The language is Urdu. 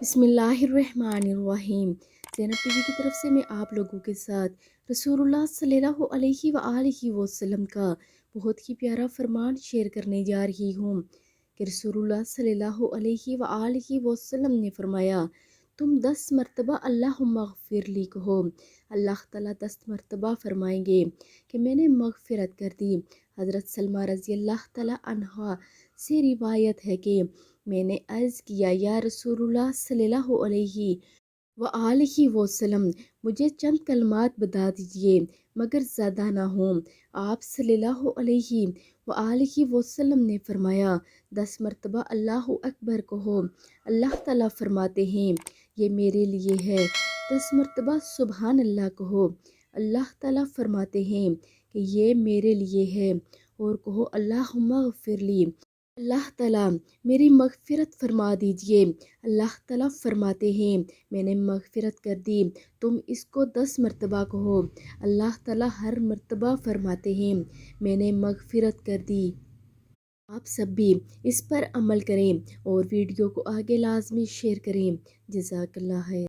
بسم اللہ الرحمن الرحیم۔ زینب ٹی وی کی طرف سے میں آپ لوگوں کے ساتھ رسول اللہ صلی اللہ علیہ وآلہ وسلم کا بہت ہی پیارا فرمان شیئر کرنے جا رہی ہوں کہ رسول اللہ صلی اللہ علیہ وآلہ وسلم نے فرمایا، تم 10 مرتبہ اللہم اغفر لی کہو، اللہ تعالیٰ 10 مرتبہ فرمائیں گے کہ میں نے مغفرت کر دی۔ حضرت سلمہ رضی اللہ تعالیٰ عنہا سے روایت ہے کہ میں نے عرض کیا، یا رسول اللہ صلی اللہ علیہ وآلہ وسلم، مجھے چند کلمات بتا دیجئے مگر زیادہ نہ ہوں۔ آپ صلی اللہ علیہ وآلہ وسلم نے فرمایا، 10 مرتبہ اللہ اکبر کہو، اللہ تعالیٰ فرماتے ہیں یہ میرے لیے ہے۔ 10 مرتبہ سبحان اللہ کہو، اللہ تعالیٰ فرماتے ہیں کہ یہ میرے لیے ہے، اور کہو اللہم اغفر لی، اللہ تعالیٰ میری مغفرت فرما دیجئے۔ اللہ تعالیٰ فرماتے ہیں میں نے مغفرت کر دی۔ تم اس کو 10 مرتبہ کہو، اللہ تعالیٰ ہر مرتبہ فرماتے ہیں میں نے مغفرت کر دی۔ آپ سب بھی اس پر عمل کریں اور ویڈیو کو آگے لازمی شیئر کریں۔ جزاک اللہ خیر۔